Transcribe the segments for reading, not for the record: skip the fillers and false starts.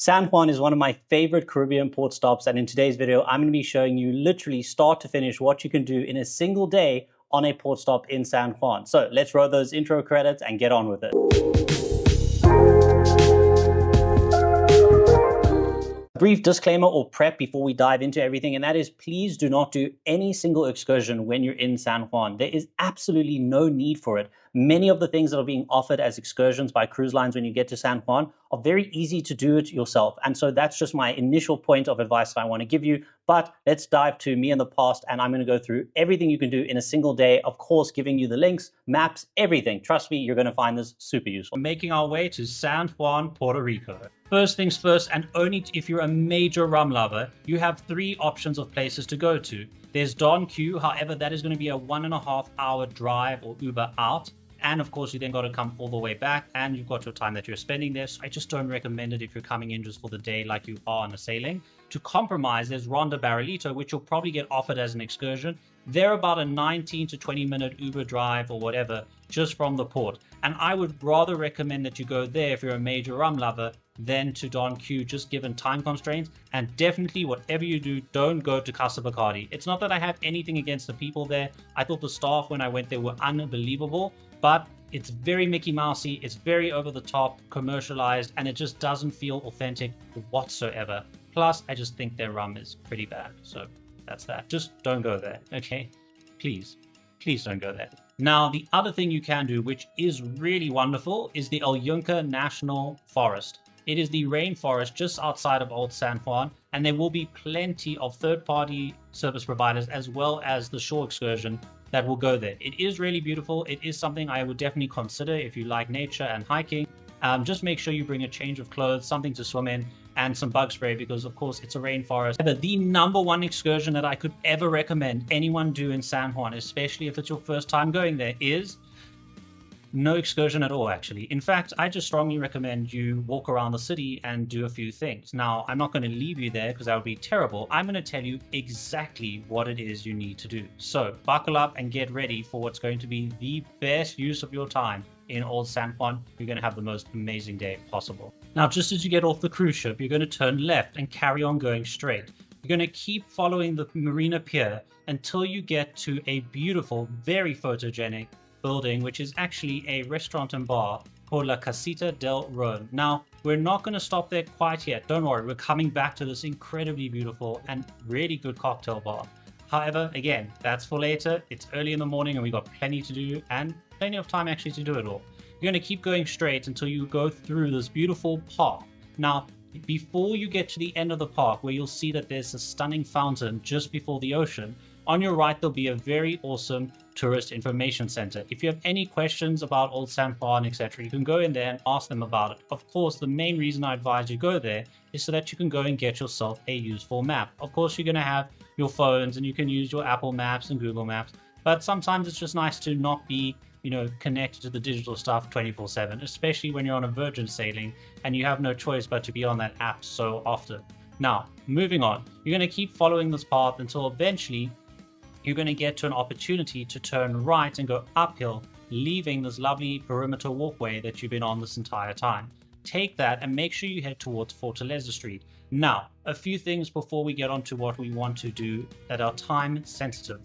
San Juan is one of my favorite Caribbean port stops, and in today's video, I'm going to be showing you literally start to finish what you can do in a single day on a port stop in San Juan. So let's roll those intro credits and get on with it. A brief disclaimer or prep before we dive into everything, and that is please do not do any single excursion when you're in San Juan. There is absolutely no need for it. Many of the things that are being offered as excursions by cruise lines when you get to San Juan are very easy to do it yourself. And so that's just my initial point of advice that I want to give you. But let's dive to me in the past, and I'm going to go through everything you can do in a single day, of course, giving you the links, maps, everything. Trust me, you're going to find this super useful. Making our way to San Juan, Puerto Rico. First things first, and only if you're a major rum lover, you have three options of places to go to. There's Don Q, however, that is going to be a 1.5 hour drive or Uber out. And of course, you then got to come all the way back, and you've got your time that you're spending there. So I just don't recommend it if you're coming in just for the day like you are on a sailing. To compromise, there's Ronda Barrilito, which you'll probably get offered as an excursion. They're about a 19 to 20 minute Uber drive or whatever, just from the port. And I would rather recommend that you go there if you're a major rum lover than to Don Q, just given time constraints. And definitely, whatever you do, don't go to Casa Bacardi. It's not that I have anything against the people there. I thought the staff when I went there were unbelievable, but it's very Mickey Mousey, it's very over the top, commercialized, and it just doesn't feel authentic whatsoever. Plus, I just think their rum is pretty bad. So that's that. Just don't go there, okay? Please don't go there. Now, the other thing you can do, which is really wonderful, is the El Yunque National Forest. It is the rainforest just outside of Old San Juan, and there will be plenty of third-party service providers as well as the shore excursion that will go there. It is really beautiful. It is something I would definitely consider if you like nature and hiking. Just make sure you bring a change of clothes, something to swim in, and some bug spray because, of course, it's a rainforest. But the number one excursion that I could ever recommend anyone do in San Juan, especially if it's your first time going there, is no excursion at all, actually. In fact, I just strongly recommend you walk around the city and do a few things. Now, I'm not going to leave you there because that would be terrible. I'm going to tell you exactly what it is you need to do. So buckle up and get ready for what's going to be the best use of your time in Old San Juan. You're going to have the most amazing day possible. Now, just as you get off the cruise ship, you're going to turn left and carry on going straight. You're going to keep following the Marina Pier until you get to a beautiful, very photogenic building, which is actually a restaurant and bar called La Casita del Ron. Now, we're not going to stop there quite yet. Don't worry, we're coming back to this incredibly beautiful and really good cocktail bar. However, again, that's for later. It's early in the morning and we've got plenty to do and plenty of time actually to do it all. You're going to keep going straight until you go through this beautiful park. Now, before you get to the end of the park, where you'll see that there's a stunning fountain just before the ocean, on your right, there'll be a very awesome tourist information center. If you have any questions about Old San Juan, etc., you can go in there and ask them about it. Of course, the main reason I advise you go there is so that you can go and get yourself a useful map. Of course, you're going to have your phones and you can use your Apple Maps and Google Maps, but sometimes it's just nice to not be, connected to the digital stuff 24/7, especially when you're on a Virgin sailing and you have no choice but to be on that app so often. Now, moving on, you're going to keep following this path until eventually you're going to get to an opportunity to turn right and go uphill, leaving this lovely perimeter walkway that you've been on this entire time. Take that and make sure you head towards Fortaleza Street. Now, a few things before we get on to what we want to do that are time sensitive.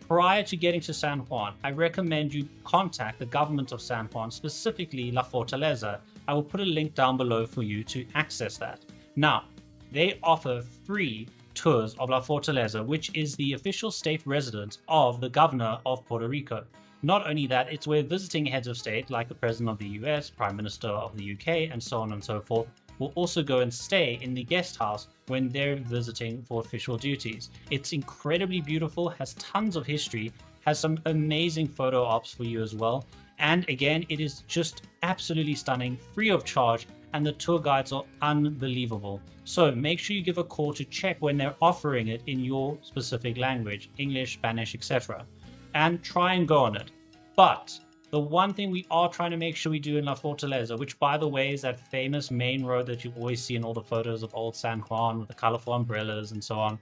Prior to getting to San Juan, I recommend you contact the government of San Juan, specifically La Fortaleza. I will put a link down below for you to access that. Now, they offer free tours of La Fortaleza, which is the official state residence of the governor of Puerto Rico. Not only that, it's where visiting heads of state like the President of the US, Prime Minister of the UK, and so on and so forth, will also go and stay in the guest house when they're visiting for official duties. It's incredibly beautiful, has tons of history, has some amazing photo ops for you as well. And again, it is just absolutely stunning, free of charge, and the tour guides are unbelievable. So make sure you give a call to check when they're offering it in your specific language, English, Spanish, etc. And try and go on it. But the one thing we are trying to make sure we do in La Fortaleza, which by the way is that famous main road that you always see in all the photos of Old San Juan with the colorful umbrellas and so on,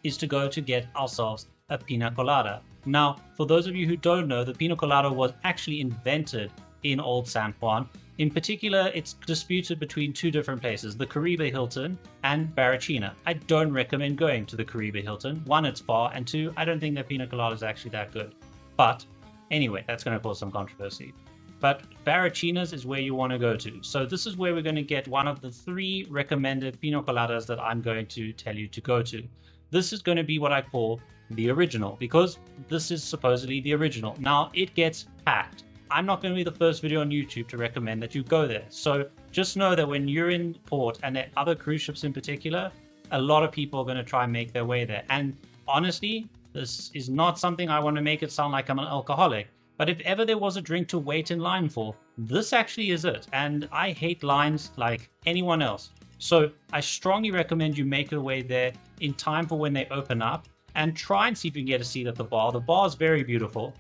is to go to get ourselves a pina colada. Now, for those of you who don't know, the pina colada was actually invented in Old San Juan In particular, it's disputed between two different places, the Caribe Hilton and Barrachina. I don't recommend going to the Caribe Hilton. One, it's far, and two, I don't think their pina colada is actually that good. But anyway, that's going to cause some controversy. But Barrachina's is where you want to go to. So this is where we're going to get one of the 3 recommended pina coladas that I'm going to tell you to go to. This is going to be what I call the original, because this is supposedly the original. Now, it gets packed. I'm not going to be the first video on YouTube to recommend that you go there. So just know that when you're in port, and there are other cruise ships in particular, a lot of people are going to try and make their way there. And honestly, this is not something I want to make it sound like I'm an alcoholic. But if ever there was a drink to wait in line for, this actually is it. And I hate lines like anyone else. So I strongly recommend you make your way there in time for when they open up, and try and see if you can get a seat at the bar. The bar is very beautiful.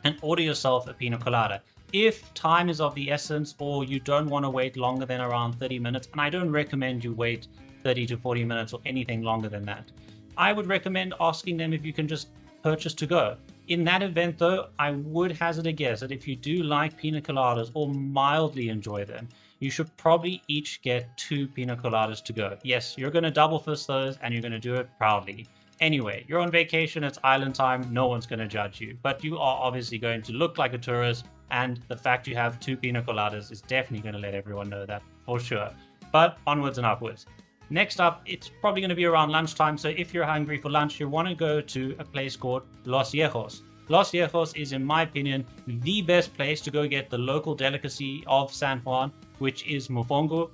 And order yourself a pina colada. If time is of the essence, or you don't want to wait longer than around 30 minutes, and I don't recommend you wait 30 to 40 minutes or anything longer than that, I would recommend asking them if you can just purchase to go. In that event though, I would hazard a guess that if you do like pina coladas or mildly enjoy them, you should probably each get 2 pina coladas to go. Yes, you're going to double fist those, and you're going to do it proudly. Anyway, you're on vacation, it's island time, no one's going to judge you. But you are obviously going to look like a tourist, and the fact you have 2 pina coladas is definitely going to let everyone know that, for sure. But onwards and upwards. Next up, it's probably going to be around lunchtime, so if you're hungry for lunch, you want to go to a place called Los Viejos. Los Viejos is, in my opinion, the best place to go get the local delicacy of San Juan, which is mofongo.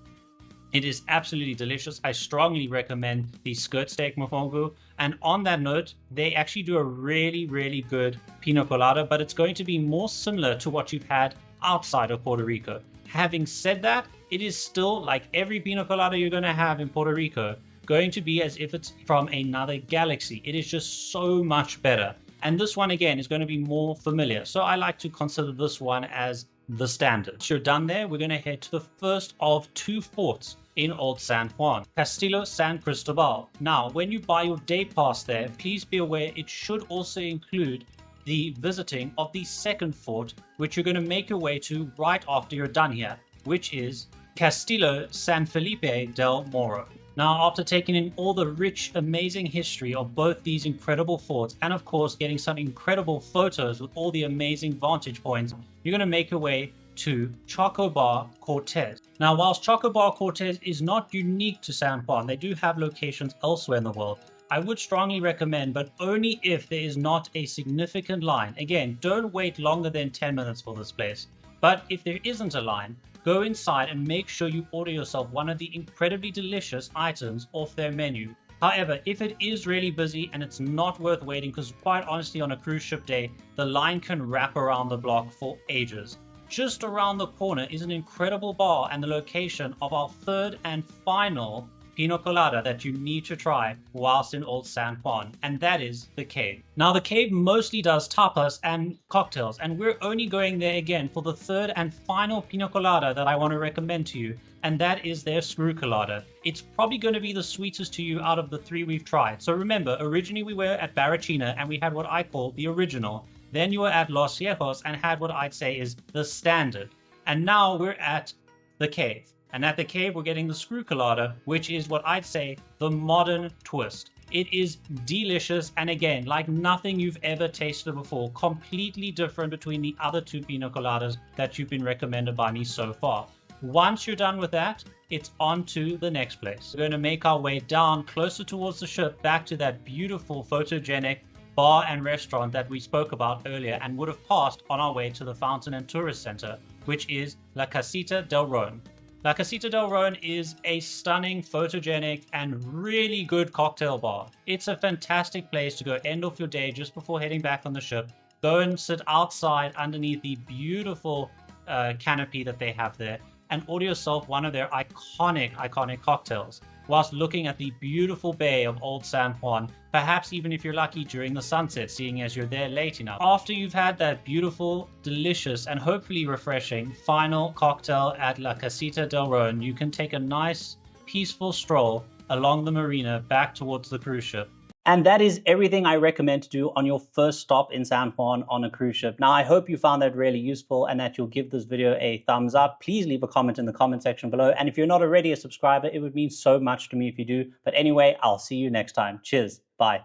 It is absolutely delicious. I strongly recommend the skirt steak mofongo. And on that note, they actually do a really, really good pina colada, but it's going to be more similar to what you've had outside of Puerto Rico. Having said that, it is still, like every pina colada you're going to have in Puerto Rico, going to be as if it's from another galaxy. It is just so much better. And this one, again, is going to be more familiar. So I like to consider this one as the standard. Once you're done there, we're going to head to the first of 2 forts in Old San Juan, Castillo San Cristobal. Now, when you buy your day pass there, please be aware it should also include the visiting of the second fort, which you're going to make your way to right after you're done here, which is Castillo San Felipe del Moro. Now, after taking in all the rich, amazing history of both these incredible forts, and of course getting some incredible photos with all the amazing vantage points, you're going to make your way to Chocobar Cortez. Now, whilst Chocobar Cortez is not unique to San Juan, they do have locations elsewhere in the world. I would strongly recommend, but only if there is not a significant line. Again, don't wait longer than 10 minutes for this place. But if there isn't a line, go inside and make sure you order yourself one of the incredibly delicious items off their menu. However, if it is really busy and it's not worth waiting, because quite honestly on a cruise ship day, the line can wrap around the block for ages. Just around the corner is an incredible bar and the location of our 3rd and final pina colada that you need to try whilst in Old San Juan, and that is the Cave. Now, the Cave mostly does tapas and cocktails, and we're only going there again for the 3rd and final pina colada that I want to recommend to you, and that is their screw colada. It's probably going to be the sweetest to you out of the 3 we've tried. So remember, originally we were at Barrachina and we had what I call the original. Then you were at Los Viejos and had what I'd say is the standard. And now we're at the Cave. And at the Cave, we're getting the screw colada, which is what I'd say the modern twist. It is delicious, and again, like nothing you've ever tasted before, completely different between the other 2 pina coladas that you've been recommended by me so far. Once you're done with that, it's on to the next place. We're going to make our way down closer towards the ship, back to that beautiful photogenic bar and restaurant that we spoke about earlier and would have passed on our way to the Fountain and Tourist Center, which is La Casita del Ron. La Casita del Ron is a stunning, photogenic, and really good cocktail bar. It's a fantastic place to go end off your day just before heading back on the ship. Go and sit outside underneath the beautiful canopy that they have there and order yourself one of their iconic cocktails whilst looking at the beautiful bay of Old San Juan, perhaps even if you're lucky during the sunset, seeing as you're there late enough. After you've had that beautiful, delicious, and hopefully refreshing final cocktail at La Casita del Ron, you can take a nice, peaceful stroll along the marina back towards the cruise ship. And that is everything I recommend to do on your first stop in San Juan on a cruise ship. Now, I hope you found that really useful and that you'll give this video a thumbs up. Please leave a comment in the comment section below. And if you're not already a subscriber, it would mean so much to me if you do. But anyway, I'll see you next time. Cheers. Bye.